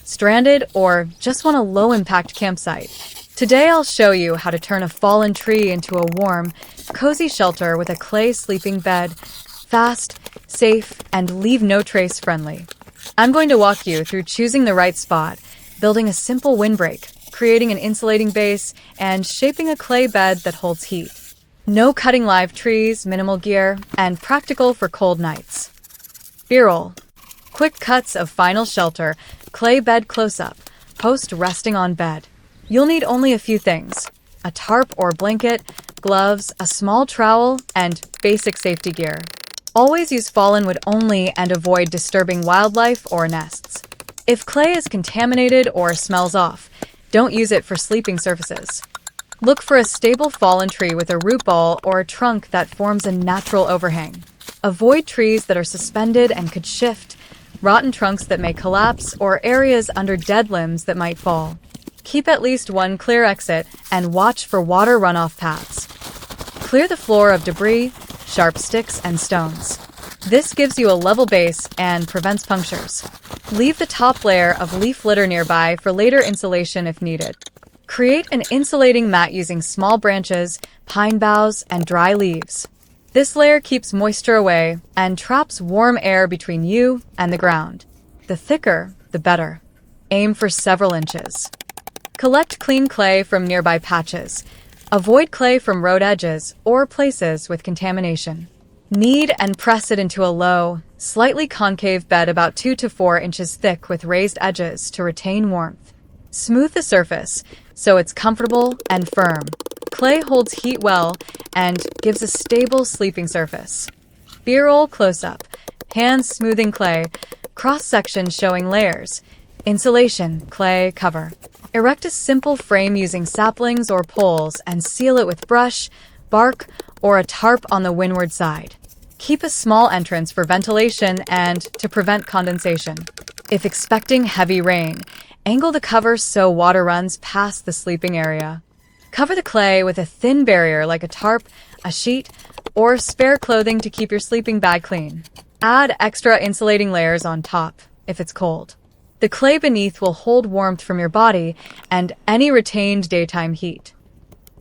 stranded, or just want a low-impact campsite. Today I'll show you how to turn a fallen tree into a warm, cozy shelter with a clay sleeping bed, fast, safe, and leave no trace friendly. I'm going to walk you through choosing the right spot, building a simple windbreak, creating an insulating base, and shaping a clay bed that holds heat. No cutting live trees, minimal gear, and practical for cold nights. B-roll. Quick cuts of final shelter, clay bed close-up, host resting on bed. You'll need only a few things: a tarp or blanket, gloves, a small trowel, and basic safety gear. Always use fallen wood only and avoid disturbing wildlife or nests. If clay is contaminated or smells off, don't use it for sleeping surfaces. Look for a stable fallen tree with a root ball or a trunk that forms a natural overhang. Avoid trees that are suspended and could shift, rotten trunks that may collapse, or areas under dead limbs that might fall. Keep at least one clear exit and watch for water runoff paths. Clear the floor of debris, sharp sticks, and stones. This gives you a level base and prevents punctures. Leave the top layer of leaf litter nearby for later insulation if needed. Create an insulating mat using small branches, pine boughs, and dry leaves. This layer keeps moisture away and traps warm air between you and the ground. The thicker, the better. Aim for several inches. Collect clean clay from nearby patches. Avoid clay from road edges or places with contamination. Knead and press it into a low, slightly concave bed about 2 to 4 inches thick with raised edges to retain warmth. Smooth the surface so it's comfortable and firm. Clay holds heat well and gives a stable sleeping surface. B-roll close-up. Hands smoothing clay. Cross-section showing layers. Insulation, clay, cover. Erect a simple frame using saplings or poles and seal it with brush, bark, or a tarp on the windward side. Keep a small entrance for ventilation and to prevent condensation. If expecting heavy rain, angle the cover so water runs past the sleeping area. Cover the clay with a thin barrier like a tarp, a sheet, or spare clothing to keep your sleeping bag clean. Add extra insulating layers on top if it's cold. The clay beneath will hold warmth from your body and any retained daytime heat.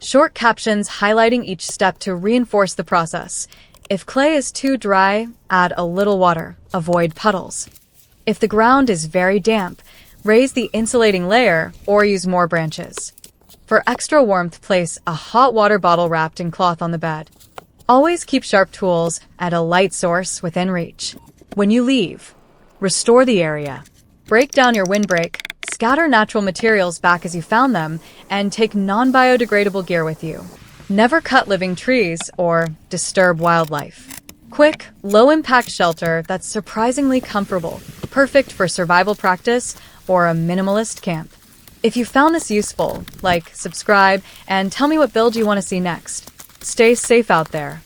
Short captions highlighting each step to reinforce the process. If clay is too dry, add a little water. Avoid puddles. If the ground is very damp, raise the insulating layer or use more branches. For extra warmth, place a hot water bottle wrapped in cloth on the bed. Always keep sharp tools and a light source within reach. When you leave, restore the area. Break down your windbreak, scatter natural materials back as you found them, and take non-biodegradable gear with you. Never cut living trees or disturb wildlife. Quick, low-impact shelter that's surprisingly comfortable, perfect for survival practice or a minimalist camp. If you found this useful, like, subscribe, and tell me what build you want to see next. Stay safe out there.